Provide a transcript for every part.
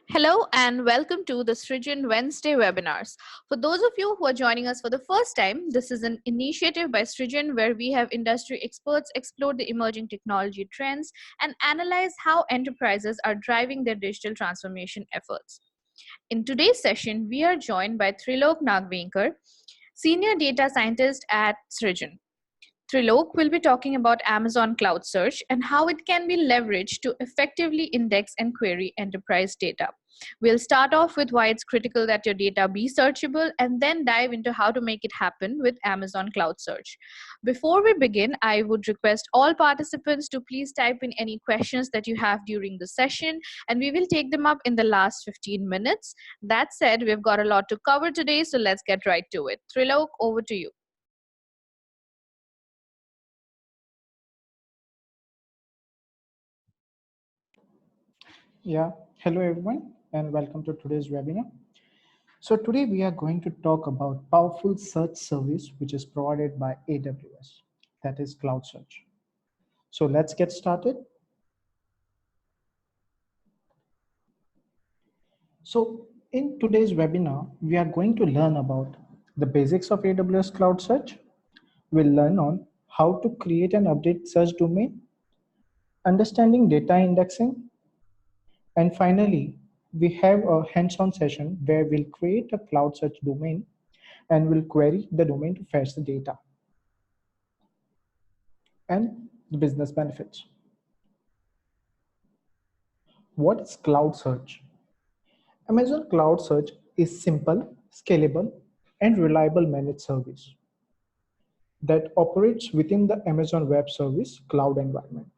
Hello and welcome to the Srijan Wednesday webinars. For those of you who are joining us for the first time, this is an initiative by Srijan where we have industry experts explore the emerging technology trends and analyze how enterprises are driving their digital transformation efforts. In today's session, we are joined by Trilok Nagvenkar, Senior Data Scientist at Srijan. Trilok will be talking about Amazon CloudSearch and how it can be leveraged to effectively index and query enterprise data. We'll start off with why it's critical that your data be searchable and then dive into how to make it happen with Amazon CloudSearch. Before we begin, I would request all participants to please type in any questions that you have during the session, and we will take them up in the last 15 minutes. That said, we've got a lot to cover today, so let's get right to it. Trilok, over to you. Yeah, hello everyone and welcome to today's webinar. So today we are going to talk about powerful search service which is provided by AWS, that is CloudSearch. So let's get started. So in today's webinar, we are going to learn about the basics of AWS CloudSearch. We'll learn on how to create and update search domain, understanding data indexing, and finally, we have a hands-on session where we'll create a CloudSearch domain and we'll query the domain to fetch the data and the business benefits. What is CloudSearch? Amazon CloudSearch is simple, scalable, and reliable managed service that operates within the Amazon Web Service cloud environment.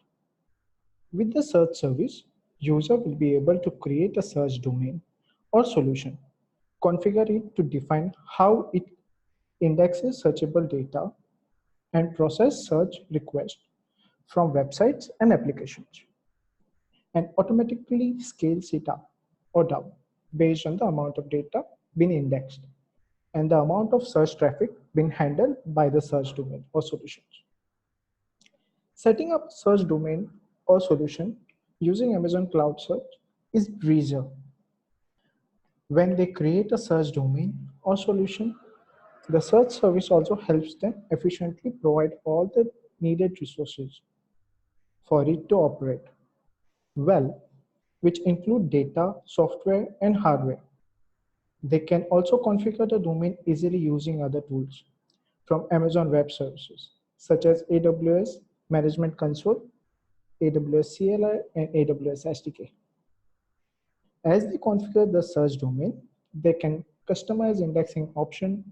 With the search service, user will be able to create a search domain or solution, configure it to define how it indexes searchable data, and process search requests from websites and applications, and automatically scales it up or down based on the amount of data being indexed and the amount of search traffic being handled by the search domain or solutions. Setting up a search domain or solution using Amazon CloudSearch is breezy. When they create a search domain or solution, the search service also helps them efficiently provide all the needed resources for it to operate well, which include data, software, and hardware. They can also configure the domain easily using other tools from Amazon Web Services, such as AWS Management Console, AWS CLI, and AWS SDK. As they configure the search domain, they can customize indexing option,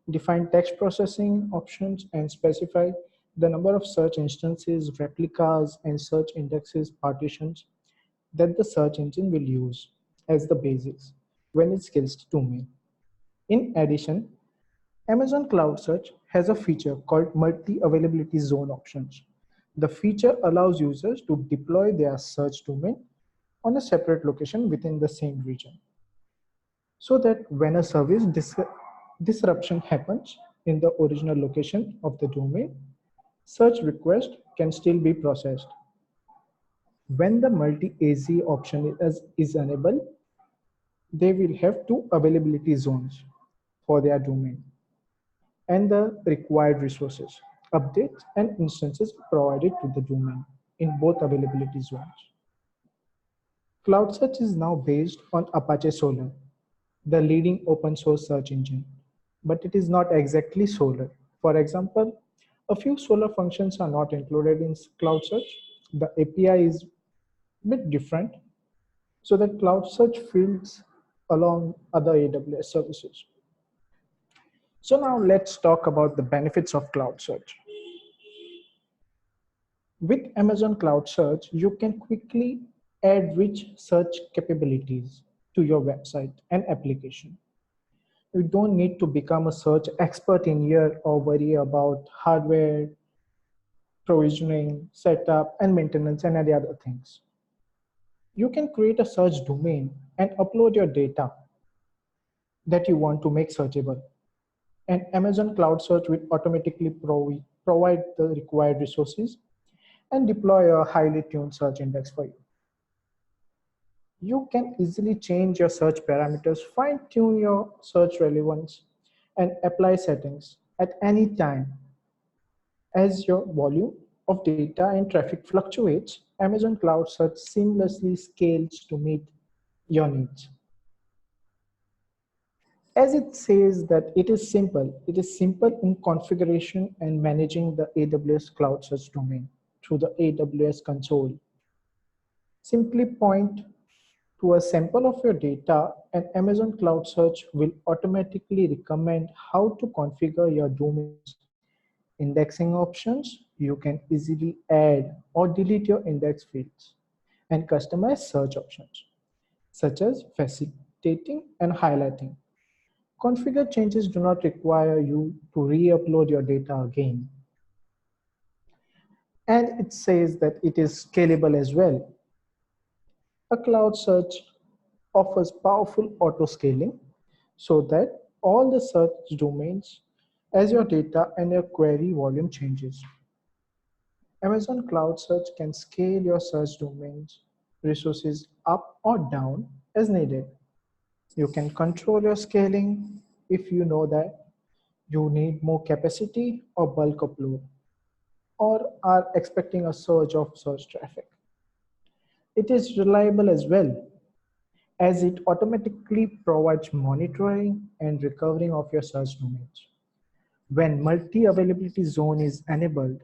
define text processing options, and specify the number of search instances, replicas, and search indexes partitions that the search engine will use as the basics when it scales the domain. In addition, Amazon CloudSearch has a feature called multi-availability zone options. The feature allows users to deploy their search domain on a separate location within the same region, so that when a service disruption happens in the original location of the domain, search request can still be processed. When the multi-AZ option is enabled, they will have two availability zones for their domain, and the required resources, updates, and instances provided to the domain in both availability zones. CloudSearch is now based on Apache Solr, the leading open source search engine, but it is not exactly Solr. For example, a few Solr functions are not included in CloudSearch. The API is a bit different, so that CloudSearch fills along other AWS services. So now let's talk about the benefits of CloudSearch. With Amazon CloudSearch, you can quickly add rich search capabilities to your website and application. You don't need to become a search expert in here or worry about hardware, provisioning, setup, and maintenance, and any other things. You can create a search domain and upload your data that you want to make searchable. And Amazon CloudSearch will automatically provide the required resources and deploy a highly tuned search index for you. You can easily change your search parameters, fine-tune your search relevance, and apply settings at any time. As your volume of data and traffic fluctuates, Amazon Cloud Search seamlessly scales to meet your needs. As it says that it is simple in configuration and managing the AWS Cloud Search domain through the AWS Console. Simply point to a sample of your data, and Amazon Cloud Search will automatically recommend how to configure your domains. Indexing options, you can easily add or delete your index fields, and customize search options, such as facilitating and highlighting. Configure changes do not require you to re-upload your data again. And it says that it is scalable as well. A cloud search offers powerful auto-scaling so that all the search domains as your data and your query volume changes. Amazon Cloud Search can scale your search domains resources up or down as needed. You can control your scaling if you know that you need more capacity or bulk upload, or are expecting a surge of search traffic. It is reliable as well, as it automatically provides monitoring and recovering of your search domains. When multi-availability zone is enabled,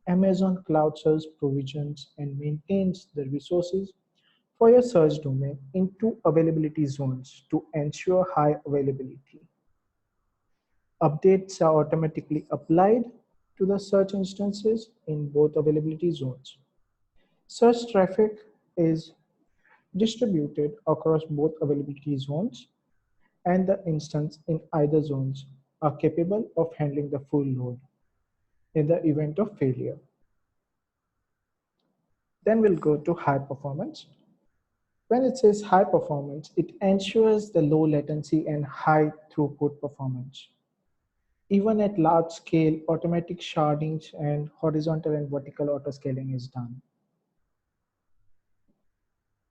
Amazon Cloud Search provisions and maintains the resources for your search domain into availability zones to ensure high availability. Updates are automatically applied to the search instances in both availability zones. Search traffic is distributed across both availability zones, and the instance in either zones are capable of handling the full load in the event of failure. Then we'll go to high performance. When it says high performance, it ensures the low latency and high throughput performance. Even at large scale, automatic sharding and horizontal and vertical autoscaling is done.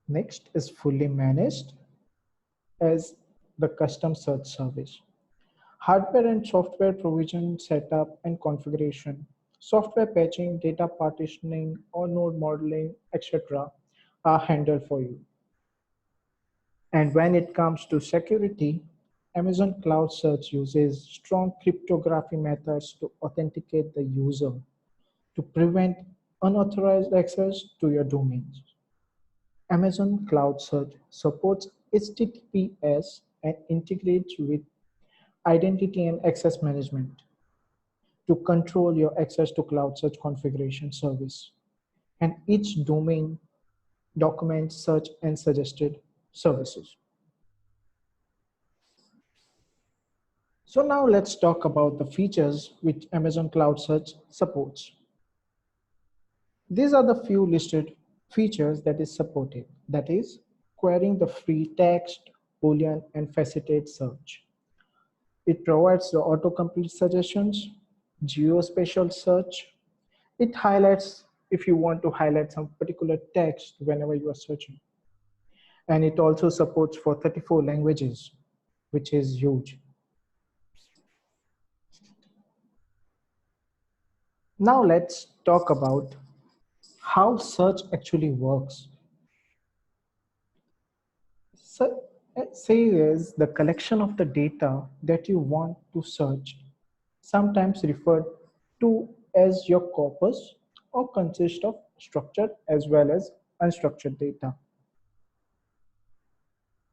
Next is fully managed as the custom search service. Hardware and software provision, setup, and configuration, software patching, data partitioning, or node modeling, etc., are handled for you. And when it comes to security, Amazon Cloud Search uses strong cryptography methods to authenticate the user to prevent unauthorized access to your domains. Amazon Cloud Search supports HTTPS and integrates with identity and access management to control your access to Cloud Search configuration service. And each domain documents search and suggested services. So now let's talk about the features which Amazon Cloud Search supports. These are the few listed features that is supported. That is, querying the free text, Boolean, and faceted search. It provides the autocomplete suggestions, geospatial search. It highlights if you want to highlight some particular text whenever you are searching. And it also supports for 34 languages, which is huge. Now let's talk about how search actually works. So, say is the collection of the data that you want to search, sometimes referred to as your corpus, or consist of structured as well as unstructured data,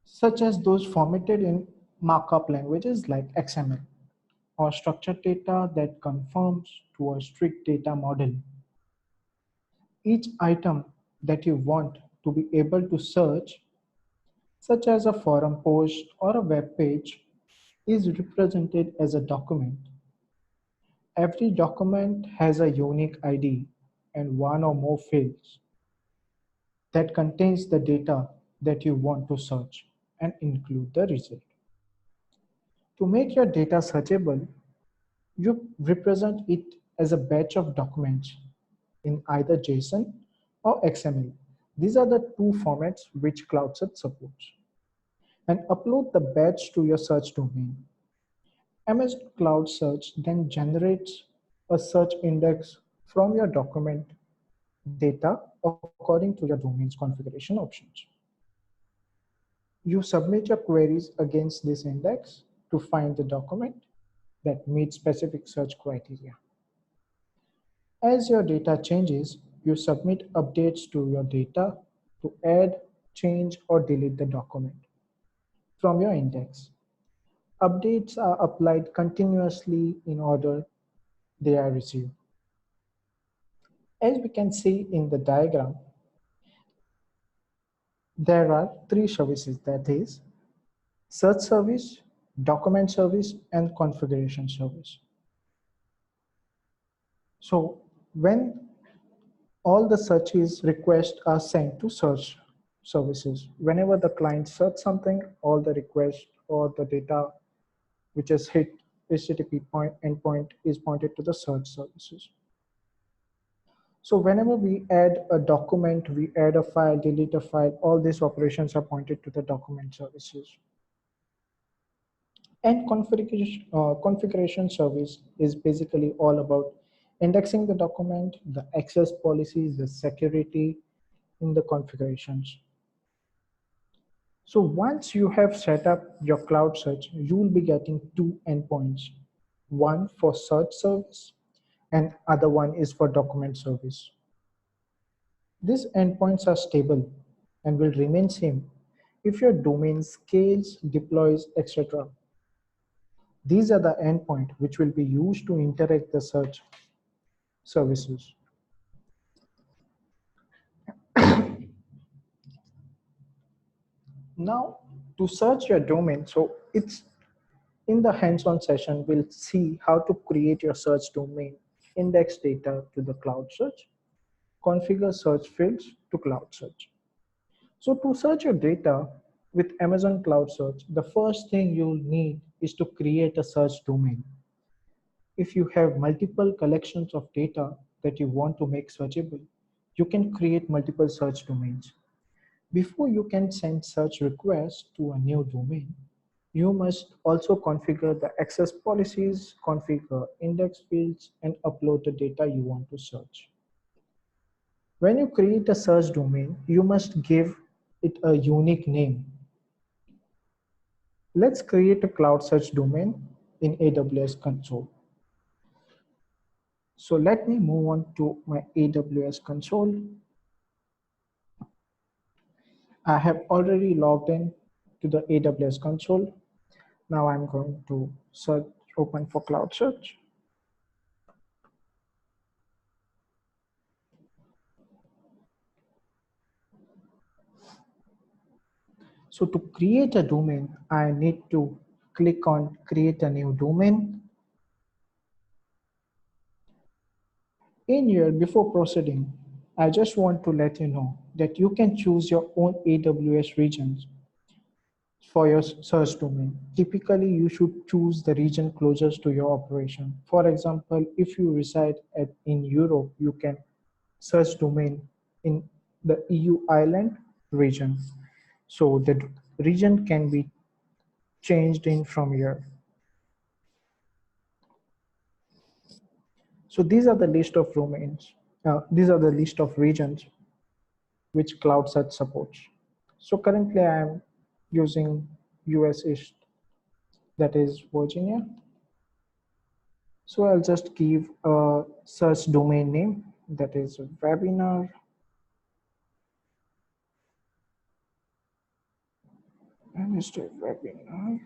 such as those formatted in markup languages like XML, or structured data that conforms to a strict data model. Each item that you want to be able to search, such as a forum post or a web page, is represented as a document. Every document has a unique ID and one or more fields that contains the data that you want to search and include the result. To make your data searchable, you represent it as a batch of documents in either JSON or XML. These are the two formats which CloudSearch supports. And upload the badge to your search domain. Amazon Cloud Search then generates a search index from your document data according to your domain's configuration options. You submit your queries against this index to find the document that meets specific search criteria. As your data changes, you submit updates to your data to add, change, or delete the document from your index. Updates are applied continuously in order they are received. As we can see in the diagram, there are three services, that is search service, document service, and configuration service. So when all the searches requests are sent to search services, whenever the client search something, all the requests or the data which is hit HTTP endpoint is pointed to the search services. So whenever we add a document, we add a file, delete a file, all these operations are pointed to the document services. And configuration service is basically all about indexing the document, the access policies, the security in the configurations. So once you have set up your cloud search, you will be getting two endpoints, one for search service and other one is for document service. These endpoints are stable and will remain same if your domain scales, deploys, etc. These are the endpoint which will be used to interact the search services. Now, to search your domain, so it's in the hands-on session, we'll see how to create your search domain, index data to the cloud search, configure search fields to cloud search. So to search your data with Amazon Cloud Search, the first thing you'll need is to create a search domain. If you have multiple collections of data that you want to make searchable, you can create multiple search domains. Before you can send search requests to a new domain, you must also configure the access policies, configure index fields, and upload the data you want to search. When you create a search domain, you must give it a unique name. Let's create a cloud search domain in AWS Control. So let me move on to my AWS Control. I have already logged in to the AWS Control. Now I'm going to search, open for cloud search. So to create a domain, I need to click on create a new domain. In here, before proceeding, I just want to let you know that you can choose your own AWS regions for your search domain. Typically, you should choose the region closest to your operation. For example, if you reside in Europe, you can search domain in the EU island region. So the region can be changed in from here. So these are the list of domains. These are the list of regions which Cloud Search supports. So currently I am using US East, that is Virginia. So I'll just give a search domain name, that is webinar. And it's a webinar.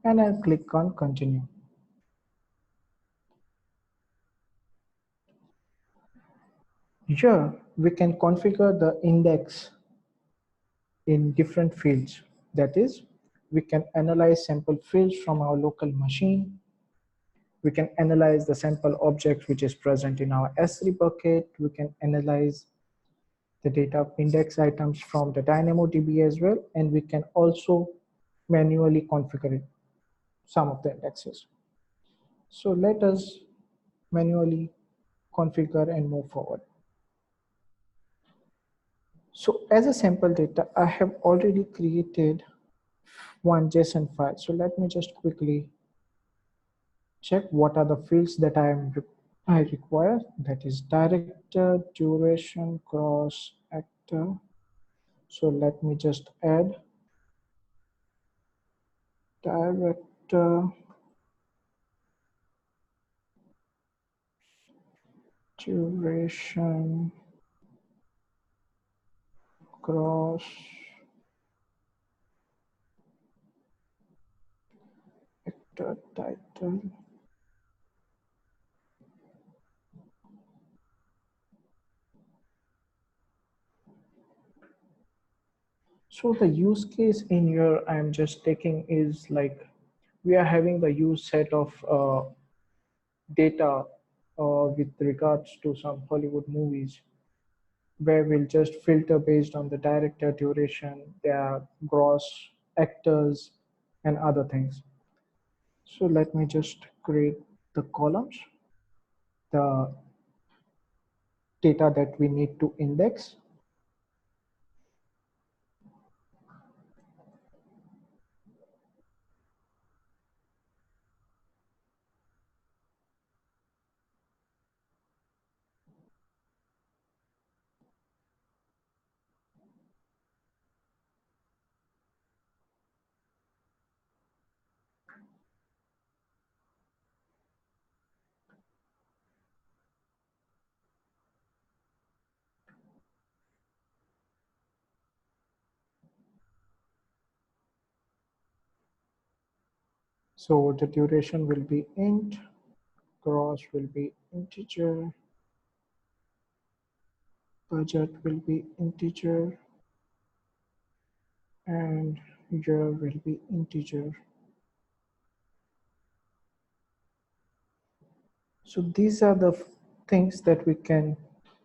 And I'll click on continue. Here we can configure the index in different fields. That is, we can analyze sample fields from our local machine. We can analyze the sample object which is present in our S3 bucket. We can analyze the data index items from the DynamoDB as well. And we can also manually configure some of the indexes. So let us manually configure and move forward. So as a sample data, I have already created one JSON file. So let me just quickly check what are the fields that I require. That is director, duration, cross, actor. So let me just add director, duration, cross, actor, title. So the use case in here I'm just taking is like we are having the use set of data with regards to some Hollywood movies where we'll just filter based on the director, duration, their gross, actors, and other things. So let me just create the columns, the data that we need to index. So the duration will be int, gross will be integer, budget will be integer, and year will be integer. So these are the things that we can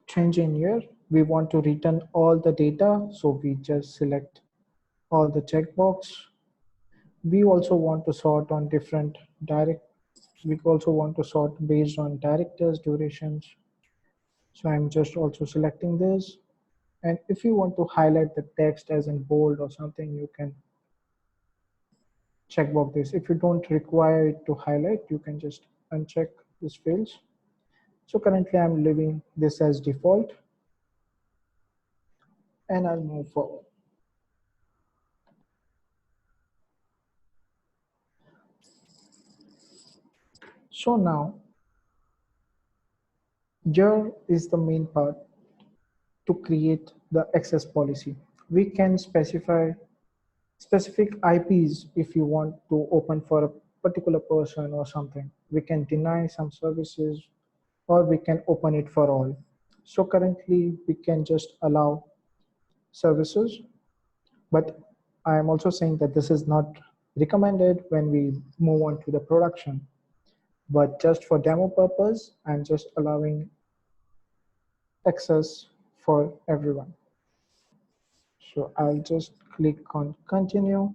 change in here. We want to return all the data, so we just select all the checkbox. We also want to sort on different we also want to sort based on directors, durations. So I'm just also selecting this. And if you want to highlight the text as in bold or something, you can checkbox this. If you don't require it to highlight, you can just uncheck these fields. So currently I'm leaving this as default and I'll move forward. So now here is the main part to create the access policy. We can specify specific IPs if you want to open for a particular person or something. We can deny some services or we can open it for all. So currently we can just allow services, but I am also saying that this is not recommended when we move on to the production. But just for demo purpose, I'm just allowing access for everyone. So I'll just click on continue.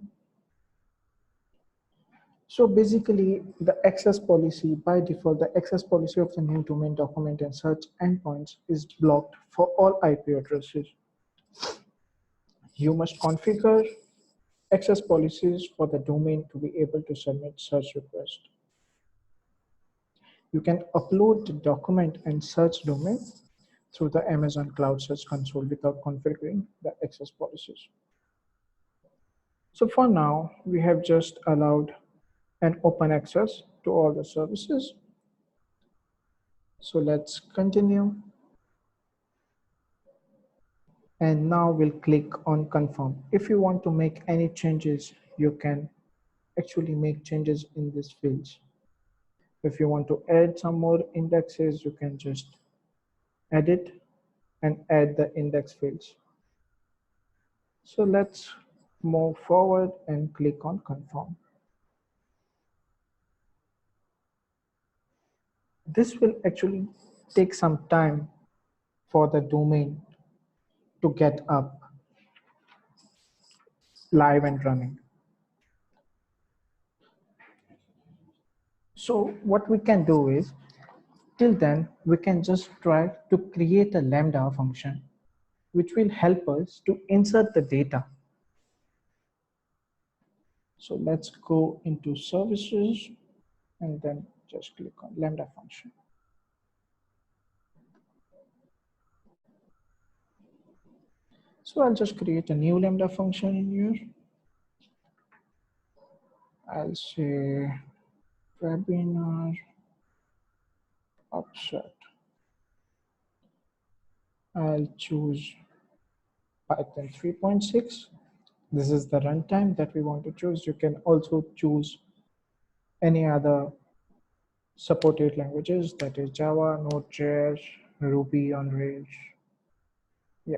So basically the access policy, by default, the access policy of the new domain document and search endpoints is blocked for all IP addresses. You must configure access policies for the domain to be able to submit search requests. You can upload the document and search domain through the Amazon CloudSearch console without configuring the access policies. So for now, we have just allowed an open access to all the services. So let's continue. And now we'll click on confirm. If you want to make any changes, you can actually make changes in these fields. If you want to add some more indexes, you can just edit and add the index fields. So let's move forward and click on confirm. This will actually take some time for the domain to get up live and running. So what we can do is, till then, we can just try to create a Lambda function which will help us to insert the data. So let's go into services and then just click on Lambda function. So I'll just create a new Lambda function in here. I'll say webinar upset. I'll choose Python 3.6. This is the runtime that we want to choose. You can also choose any other supported languages, that is Java, Node.js, Ruby on Rails. Yeah.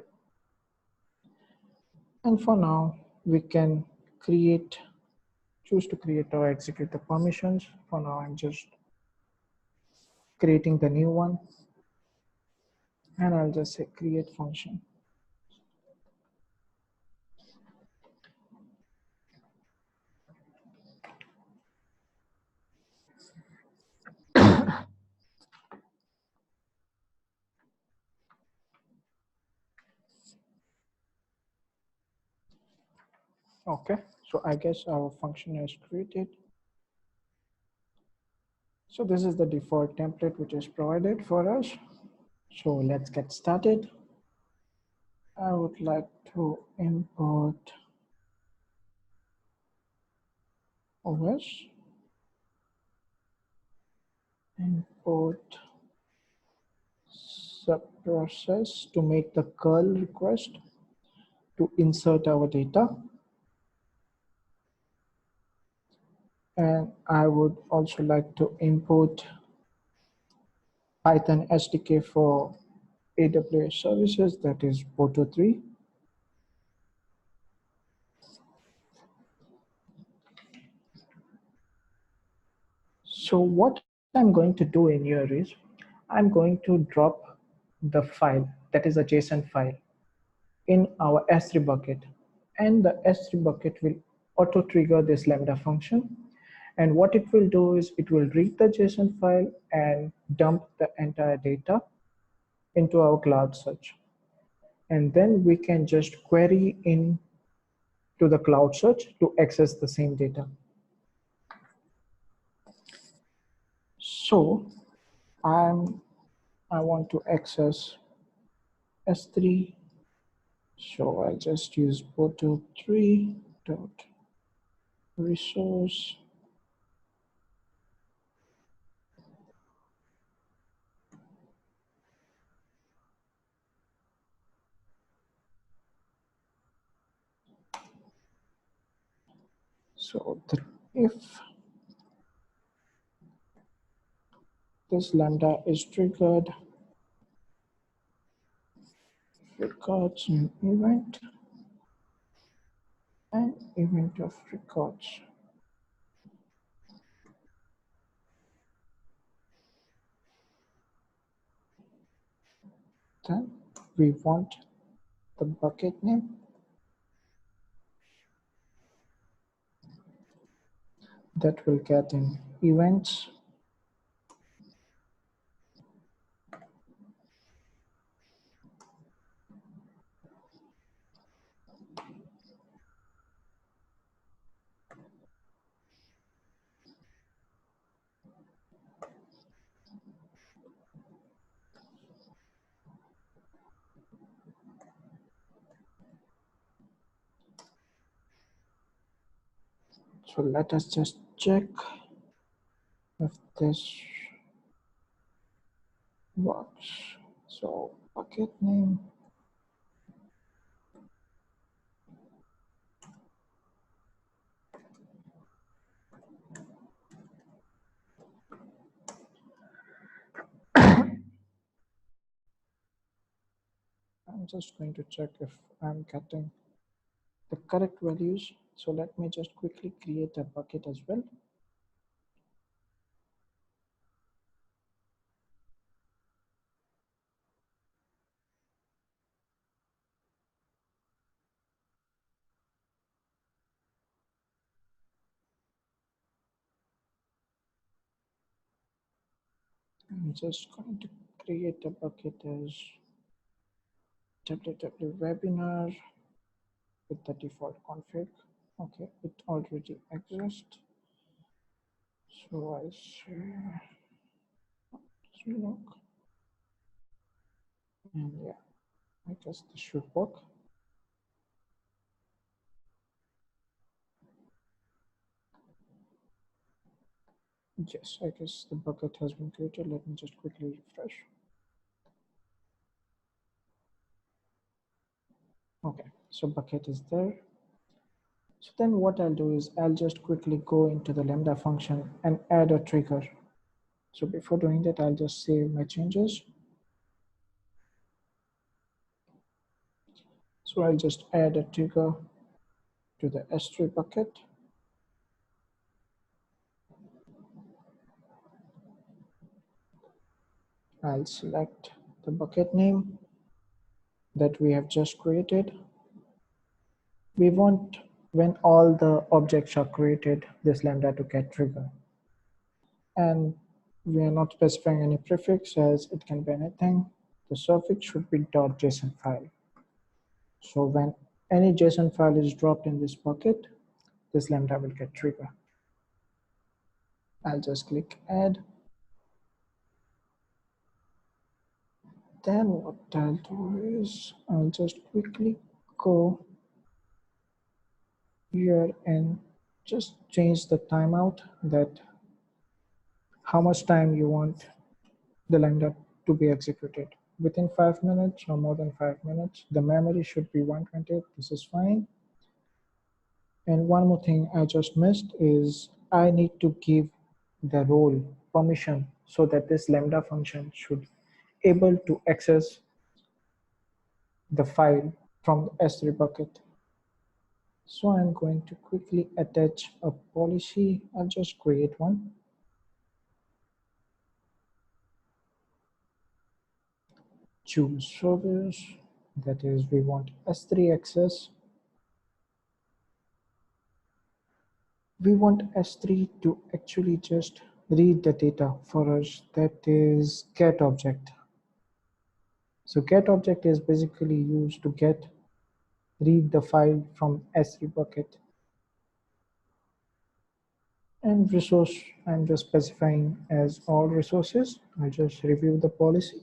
And for now, we can choose to create or execute the permissions. For now, I'm just creating the new one. And I'll just say create function. Okay, so I guess our function is created. So this is the default template which is provided for us. So let's get started. I would like to import OS, import subprocess to make the curl request to insert our data. And I would also like to import Python SDK for AWS services, that is Poto 3. So what I'm going to do in here is I'm going to drop the file, that is a JSON file, in our S3 bucket. And the S3 bucket will auto trigger this Lambda function. And what it will do is it will read the JSON file and dump the entire data into our CloudSearch. And then we can just query in to the CloudSearch to access the same data. So I want to access S3. So I'll just use poto3 dot resource. So if this Lambda is triggered, records an event and event of records. Then we want the bucket name that will get in events. So let us just check if this works. So bucket name. I'm just going to check if I'm getting the correct values. So let me just quickly create a bucket as well. I'm just going to create a bucket as www.webinar with the default config. Okay, it already exists. So I say Trilok, and yeah, I guess this should work. Yes, I guess the bucket has been created. Let me just quickly refresh. Okay, so bucket is there. So then what I'll do is I'll just quickly go into the Lambda function and add a trigger. So before doing that, I'll just save my changes. So I'll just add a trigger to the S3 bucket. I'll select the bucket name that we have just created. We want, when all the objects are created, this Lambda to get trigger. And we are not specifying any prefix as it can be anything. The suffix should be .json file. So when any JSON file is dropped in this bucket, this Lambda will get trigger. I'll just click add. Then what I'll do is I'll just quickly go here and just change the timeout, that how much time you want the Lambda to be executed. Within 5 minutes or more than 5 minutes. The memory should be 128. This is fine. And one more thing I just missed is I need to give the role permission so that this Lambda function should able to access the file from the S3 bucket. So I'm going to quickly attach a policy. I'll just create one. Choose service, that is we want S3 access. We want S3 to actually just read the data for us, that is get object. So get object is basically used to read the file from S3 bucket. And resource, I'm just specifying as all resources. I'll just review the policy.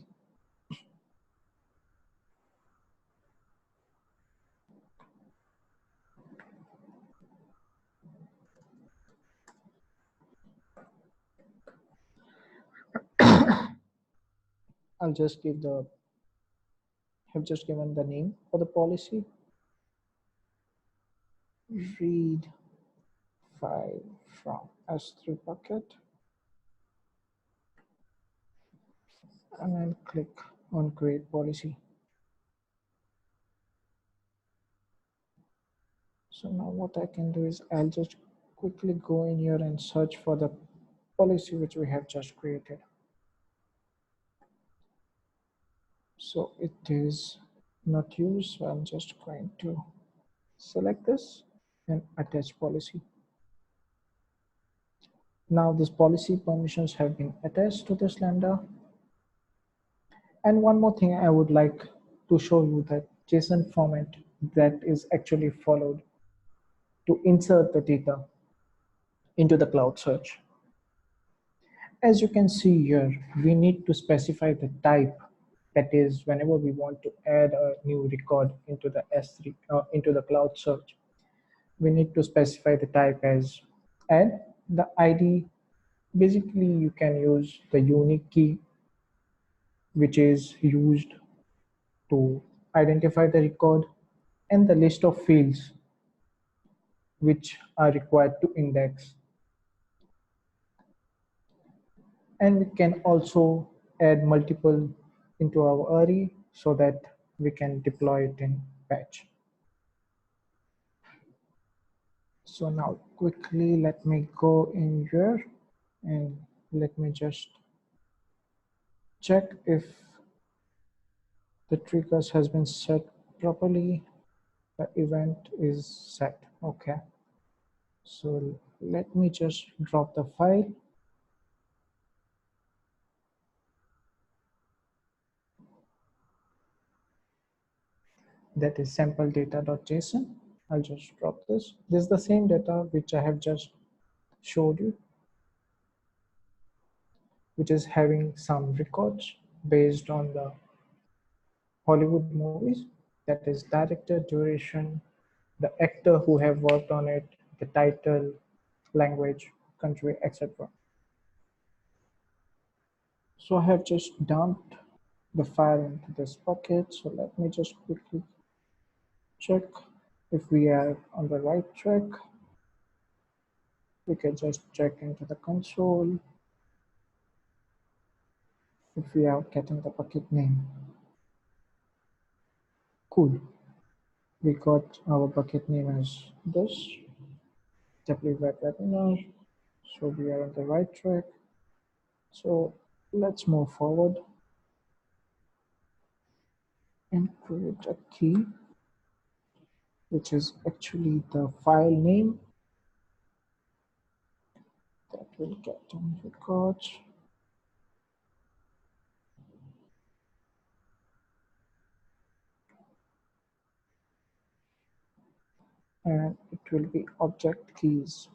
I'll just have just given the name for the policy. Read file from S3 bucket. And I'll click on create policy. So now what I can do is I'll just quickly go in here and search for the policy which we have just created. So it is not used, so I'm just going to select this and attach policy. Now this policy permissions have been attached to this Lambda. And one more thing I would like to show you, that JSON format that is actually followed to insert the data into the CloudSearch. As you can see here, we need to specify the type. That is, whenever we want to add a new record into the S3 into the CloudSearch, we need to specify the type as add. The ID, basically you can use the unique key which is used to identify the record, and the list of fields which are required to index. And we can also add multiple into our array so that we can deploy it in batch. So now quickly let me go in here and let me just check if the triggers has been set properly. The event is set. Okay. So let me just drop the file. that is sample data.json. I'll just drop this. This is the same data which I have just showed you, which is having some records based on the Hollywood movies. That is director, duration, the actor who have worked on it, the title, language, country, etc. So I have just dumped the file into this bucket. So let me just quickly check if we are on the right track. We can just check into the console if we are getting the bucket name. Cool. We got our bucket name as this, web webinar. So we are on the right track. So let's move forward and create a key, which is actually the file name that will get on records. And it will be object keys.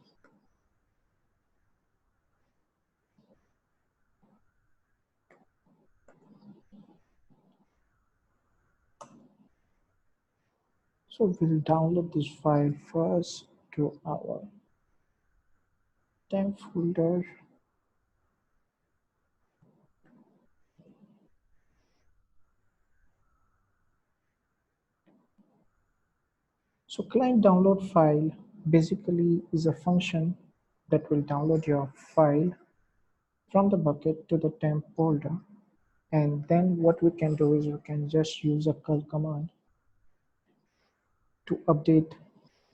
So we'll download this file first to our temp folder. So client download file basically is a function that will download your file from the bucket to the temp folder. And then what we can do is we can just use a curl command to update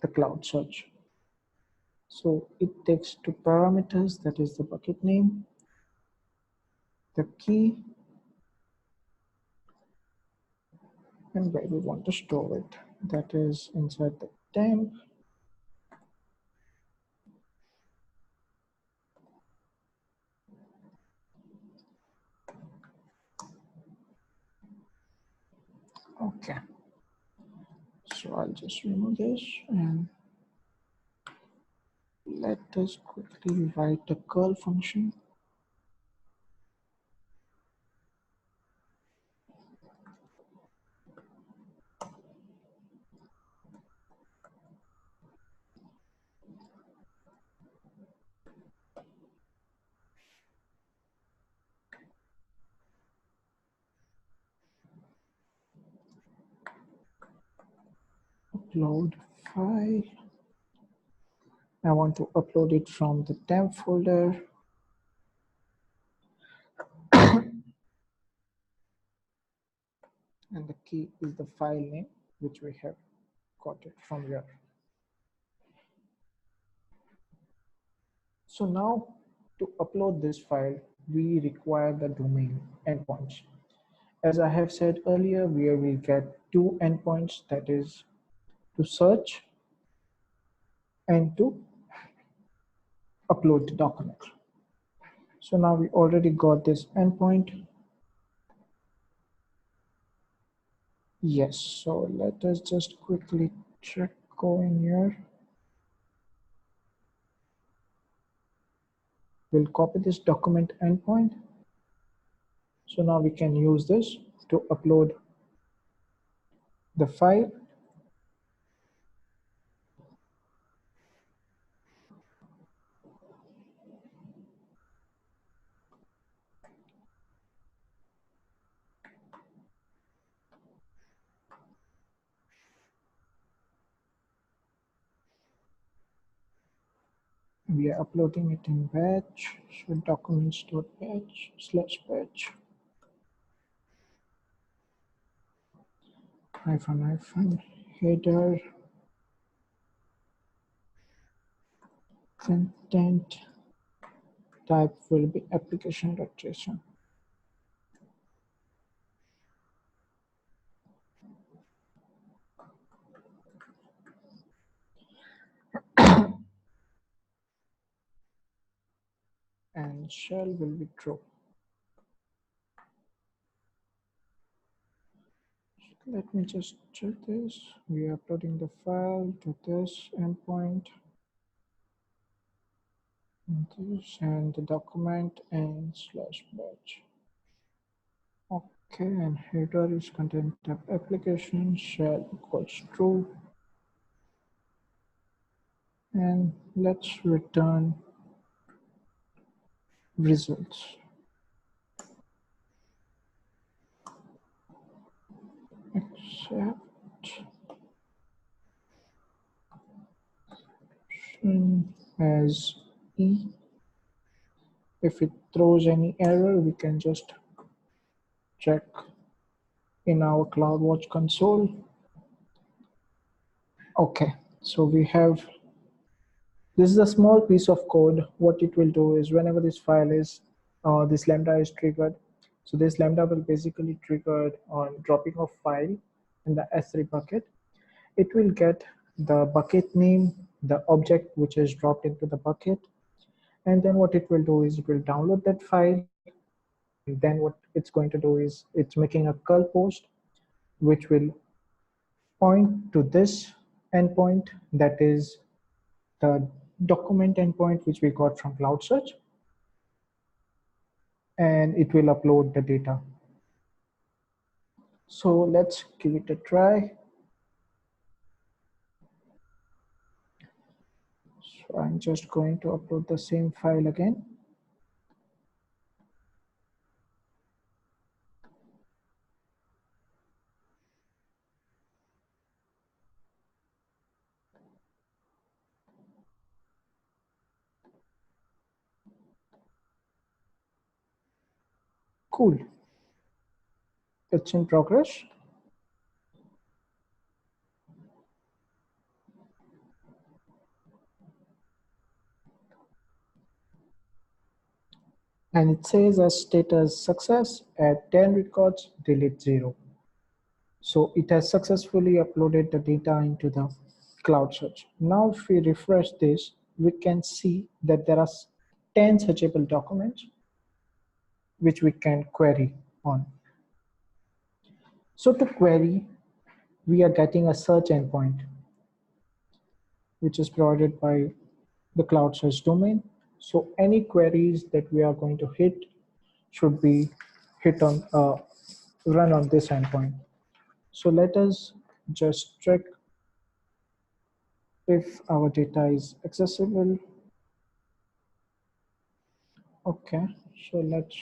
the CloudSearch. So it takes two parameters, that is the bucket name, the key, and where we want to store it. That is inside the temp. Okay. So I'll just remove this and let us quickly write the curl function. Upload file. I want to upload it from the temp folder. And the key is the file name, which we have got it from here. So now to upload this file, we require the domain endpoints. As I have said earlier, we will get two endpoints, that is to search and to upload the document. So now we already got this endpoint. Yes, so let us just quickly check, go in here. We'll copy this document endpoint. So now we can use this to upload the file. We are uploading it in batch, so documents.batch/batch header content type will be application.json. And shell will be true. Let me just check this. We are uploading the file to this endpoint, and this, and the document and slash batch. Okay, and header is content type application shell equals true. And let's return results. Except as E. If it throws any error, we can just check in our CloudWatch console. Okay, so we have, this is a small piece of code. What it will do is whenever this file is, this Lambda is triggered, so this Lambda will basically trigger on dropping of file in the S3 bucket. It will get the bucket name, the object which is dropped into the bucket, and then what it will do is it will download that file, and then what it's going to do is it's making a curl post which will point to this endpoint, that is the document endpoint which we got from CloudSearch, and it will upload the data. So let's give it a try. So I'm just going to upload the same file again. Cool. It's in progress. And it says as status success, add 10 records, delete 0. So it has successfully uploaded the data into the CloudSearch. Now if we refresh this, we can see that there are 10 searchable documents which we can query on. So to query, we are getting a search endpoint which is provided by the CloudSearch domain. So any queries that we are going to hit should be run on this endpoint. So let us just check if our data is accessible. Okay, so let's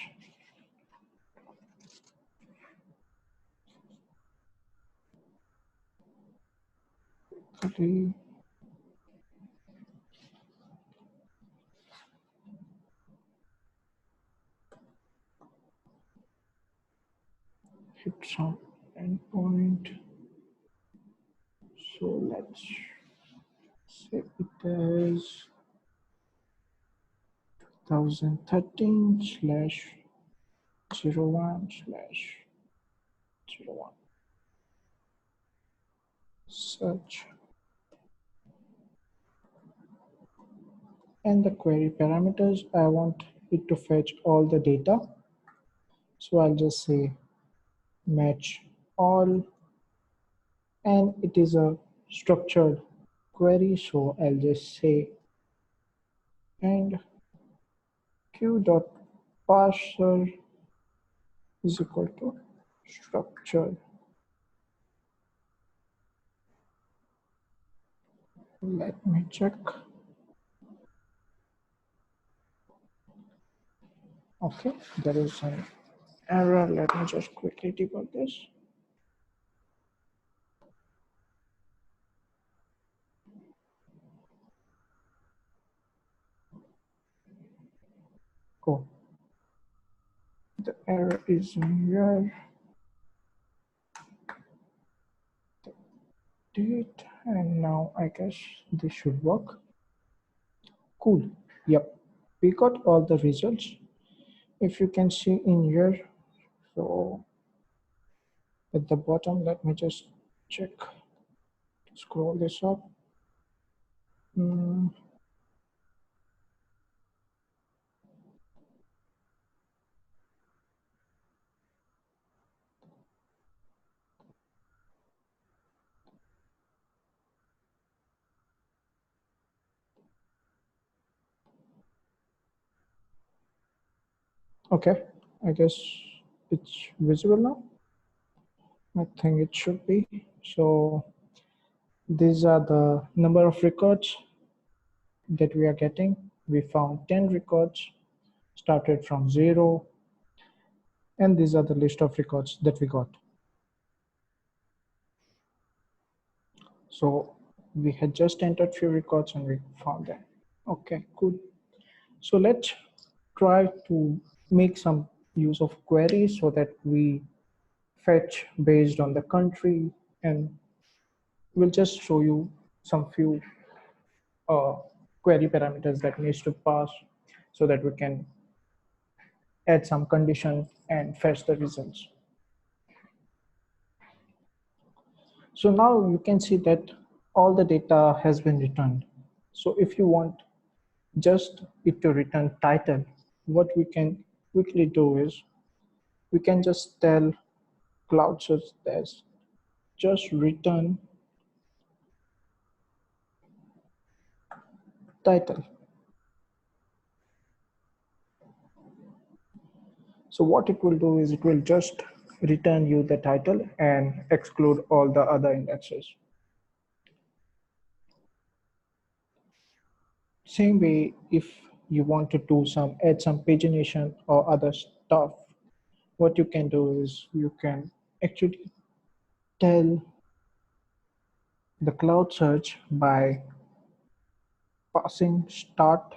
quickly hit some endpoint. So let's say it is 2013/01/01 search, and the query parameters, I want it to fetch all the data. So I'll just say match all, and it is a structured query. So I'll just say and q.parser is equal to structured. Let me check. Okay, there is an error. Let me just quickly debug this. Oh, the error is in here. Date, and now I guess this should work. Cool. Yep, we got all the results. If you can see in here, so at the bottom, let me just check, scroll this up. Mm, Okay, I guess it's visible now. I think it should be. So these are the number of records that we are getting. We found 10 records, started from 0, and these are the list of records that we got. So we had just entered few records and we found them. Okay, good. So let's try to make some use of queries so that we fetch based on the country, and we'll just show you some few uh, query parameters that needs to pass so that we can add some condition and fetch the results. So now you can see that all the data has been returned. So if you want just it to return title, what we can quickly do is we can just tell CloudSearch that just return title. So what it will do is it will just return you the title and exclude all the other indexes. Same way, if you want to do add some pagination or other stuff, what you can do is you can actually tell the CloudSearch by passing start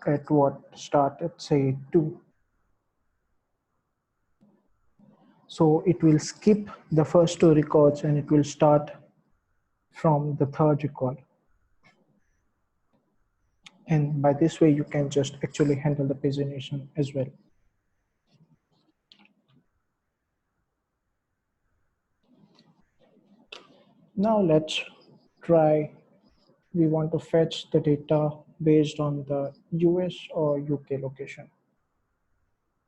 at say 2. So it will skip the first 2 records and it will start from the third record. And by this way, you can just actually handle the pagination as well. Now let's try, we want to fetch the data based on the US or UK location.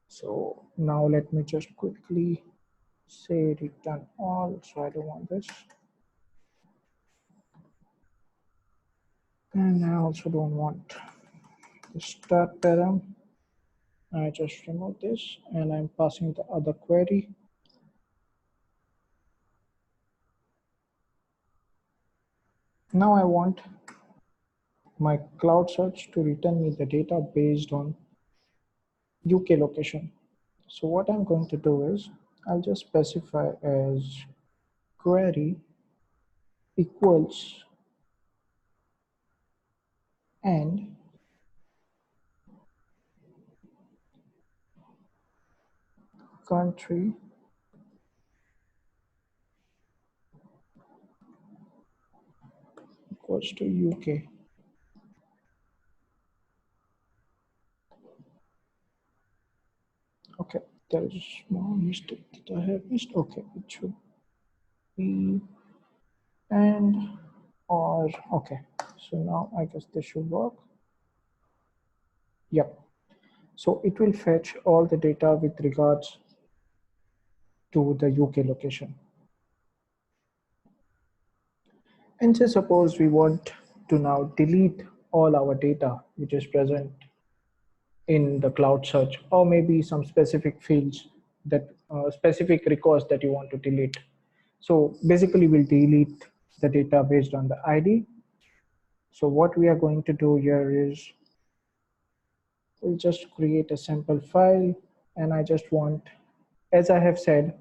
So now let me just quickly say return all, so I don't want this. And I also don't want the start param. I just remove this and I'm passing the other query. Now I want my CloudSearch to return me the data based on UK location. So what I'm going to do is I'll just specify as query equals and country equals to UK. Okay, there is a small mistake that I have missed. Okay, it should be and or okay. So now I guess this should work. Yep. So it will fetch all the data with regards to the UK location. And say suppose we want to now delete all our data which is present in the CloudSearch, or maybe some specific fields that specific records that you want to delete. So basically we'll delete the data based on the ID. So what we are going to do here is we'll just create a sample file, and I just want, as I have said,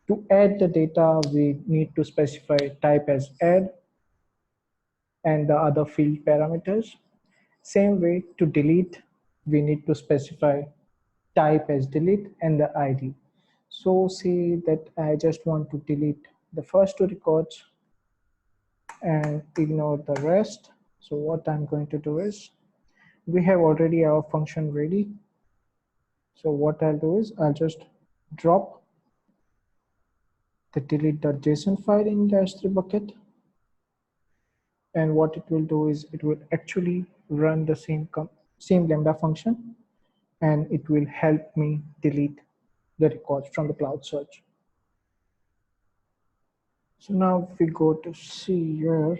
to add the data, we need to specify type as add and the other field parameters. Same way to delete, we need to specify type as delete and the ID. So say that I just want to delete the first 2 records and ignore the rest. So what I'm going to do is, we have already our function ready. So what I'll do is I'll just drop the delete.json file in the S3 bucket. And what it will do is it will actually run the same Lambda function, and it will help me delete the records from the CloudSearch. So now if we go to see here,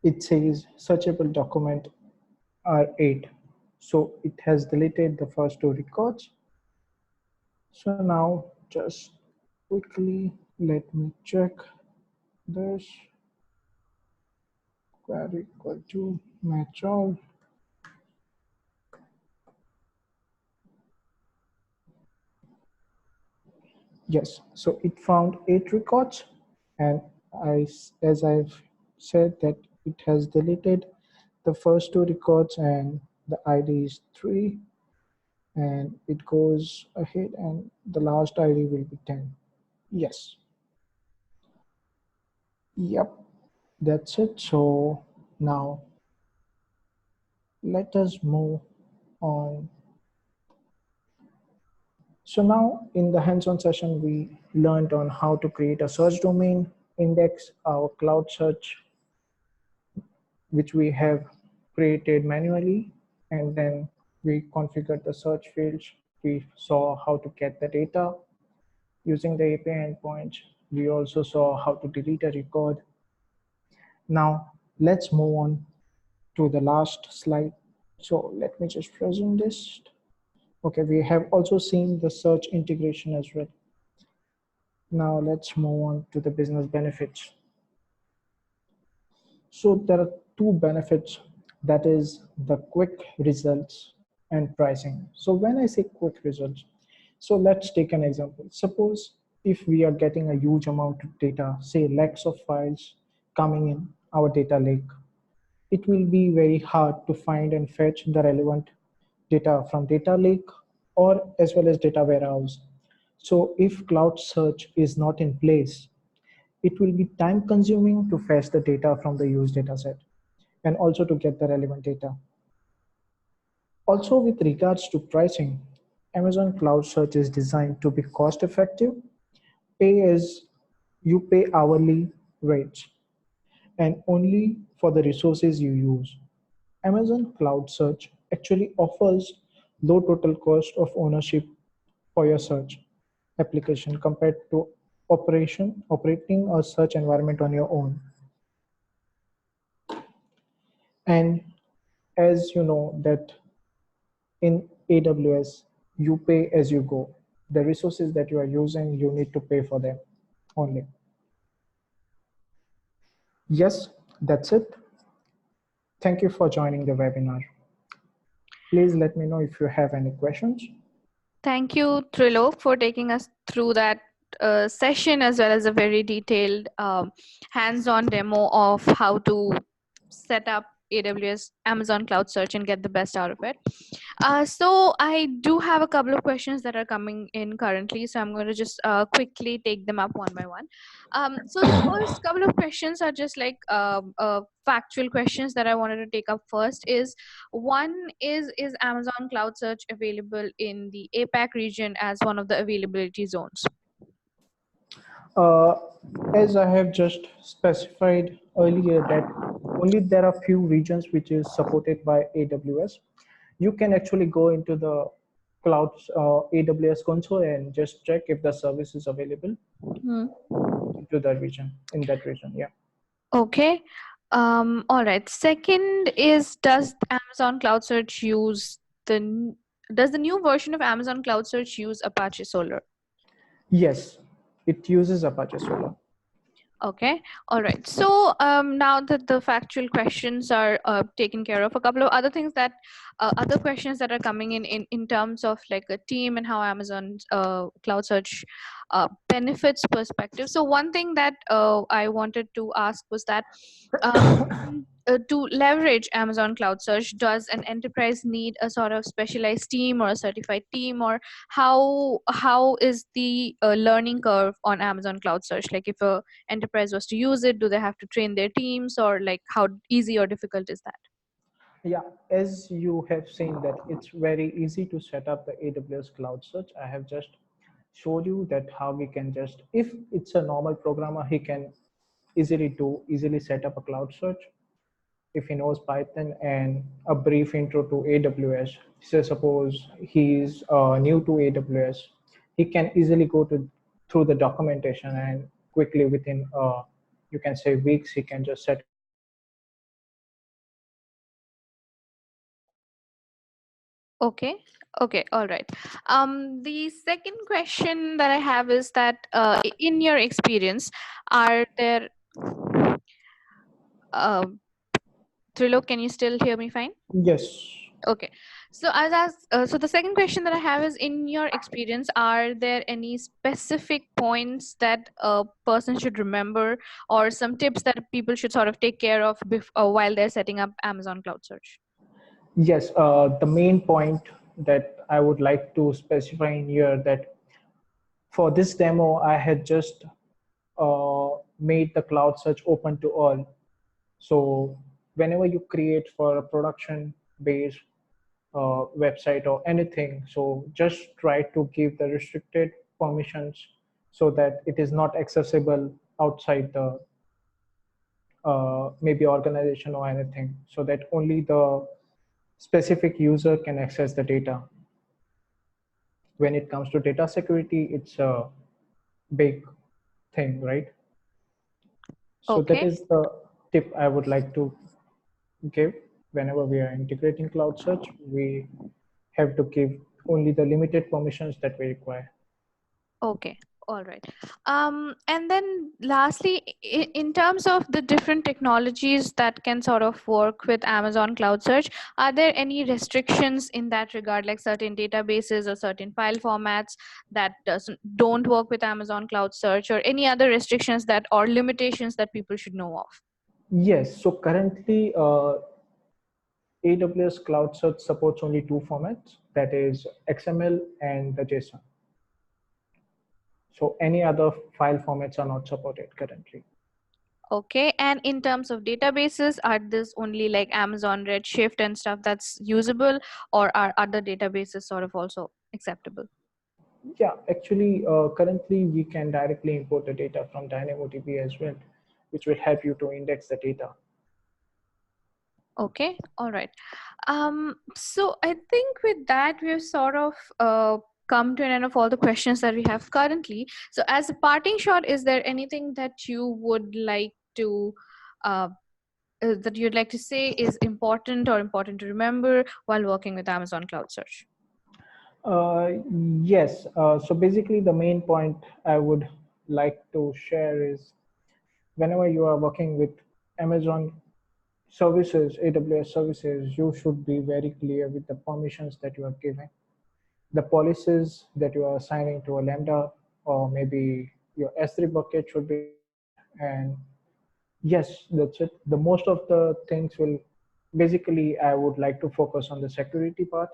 it says searchable document are 8. So it has deleted the first two records. So now just quickly let me check this. Query equal to match all. Yes, so it found 8 records, and as I've said that it has deleted the first two records, and the ID is 3, and it goes ahead, and the last ID will be 10. Yes, yep, that's it. So now let us move on. So now in the hands-on session, we learned on how to create a search domain, index our cloud search, which we have created manually, and then we configured the search fields. We saw how to get the data using the API endpoint. We also saw how to delete a record. Now let's move on to the last slide. So let me just present this. Okay, we have also seen the search integration as well. Now let's move on to the business benefits. So there are two benefits, that is the quick results and pricing. So when I say quick results, so let's take an example. Suppose if we are getting a huge amount of data, say lakhs of files coming in our data lake, it will be very hard to find and fetch the relevant data from data lake or as well as data warehouse. So if cloud search is not in place, it will be time consuming to fetch the data from the used dataset and also to get the relevant data. Also, with regards to pricing, Amazon Cloud Search is designed to be cost effective. Pay as you pay hourly rates and only for the resources you use. Amazon Cloud Search actually offers low total cost of ownership for your search application compared to operating a search environment on your own. And as you know that in AWS, you pay as you go. The resources that you are using, you need to pay for them only. Yes, that's it. Thank you for joining the webinar. Please let me know if you have any questions. Thank you, Trilok, for taking us through that session as well as a very detailed hands-on demo of how to set up AWS Amazon Cloud Search and get the best out of it. So I do have a couple of questions that are coming in currently, so I'm going to just quickly take them up one by one. So the first couple of questions are just like factual questions that I wanted to take up first. One is Amazon Cloud Search available in the APAC region as one of the availability zones? Uh, as I have just specified earlier that only there are few regions which is supported by AWS. You can actually go into the cloud AWS console and just check if the service is available into the region, in that region. Yeah. Okay. All right. Second is, does Amazon Cloud Search use does the new version of Amazon Cloud Search use Apache Solr? Yes, it uses Apache Solr. Okay. All right. So now that the factual questions are taken care of, a couple of other things that other questions that are coming in terms of like a team and how Amazon Cloud Search benefits perspective. So one thing that I wanted to ask was that to leverage Amazon Cloud Search, does an enterprise need a sort of specialized team or a certified team, or how is the learning curve on Amazon Cloud Search? Like if a enterprise was to use it, do they have to train their teams, or like how easy or difficult is that? Yeah, as you have seen that it's very easy to set up the AWS Cloud Search. I have just showed you that how we can just, if it's a normal programmer, he can easily set up a cloud search if he knows Python and a brief intro to AWS. So suppose he's new to AWS, he can easily go to through the documentation and quickly within you can say weeks, he can just set up a cloud search. Okay. Okay. All right. The second question that I have is that, in your experience, are there, uh, Trilok, can you still hear me fine? Yes. Okay. So so the second question that I have is, in your experience, are there any specific points that a person should remember, or some tips that people should sort of take care of while they're setting up Amazon Cloud Search? Yes, the main point that I would like to specify in here that for this demo, I had just made the cloud search open to all. So whenever you create for a production-based website or anything, so just try to give the restricted permissions so that it is not accessible outside the maybe organization or anything, so that only the specific user can access the data. When it comes to data security, it's a big thing, right? So that Okay. is the tip I would like to give. Whenever we are integrating cloud search, we have to give only the limited permissions that we require. Okay, all right. And then lastly, in terms of the different technologies that can sort of work with Amazon Cloud Search, are there any restrictions in that regard, like certain databases or certain file formats that don't work with Amazon Cloud Search, or any other restrictions that or limitations that people should know of? Yes, so currently AWS Cloud Search supports only two formats, that is XML and the JSON. So any other file formats are not supported currently. Okay, and in terms of databases, are this only like Amazon Redshift and stuff that's usable, or are other databases sort of also acceptable? Yeah, actually, currently we can directly import the data from DynamoDB as well, which will help you to index the data. Okay, all right. So I think with that, we've sort of come to an end of all the questions that we have currently. So as a parting shot, is there anything that you would like to uh, that you'd like to say is important or important to remember while working with Amazon Cloud Search? Uh, yes, so basically the main point I would like to share is whenever you are working with Amazon services, AWS services, you should be very clear with the permissions that you are giving, the policies that you are assigning to a Lambda, or maybe your S3 bucket should be clear. And yes, that's it. The most of the things will basically, I would like to focus on the security part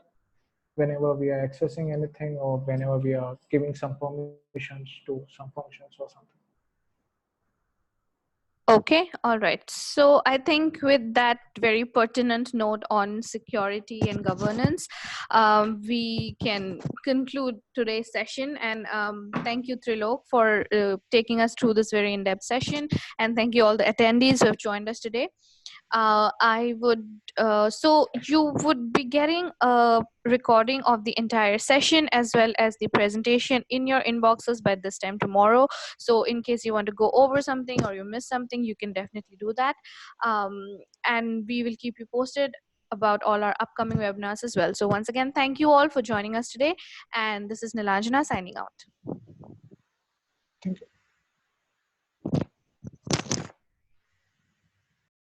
whenever we are accessing anything or whenever we are giving some permissions to some functions or something. Okay, all right. So I think with that very pertinent note on security and governance, we can conclude today's session. And thank you, Trilok, for taking us through this very in-depth session. And thank you all the attendees who have joined us today. I would so you would be getting a recording of the entire session as well as the presentation in your inboxes by this time tomorrow. So in case you want to go over something or you miss something, you can definitely do that. And we will keep you posted about all our upcoming webinars as well. So once again, thank you all for joining us today. And this is Nilanjana signing out. Thank you.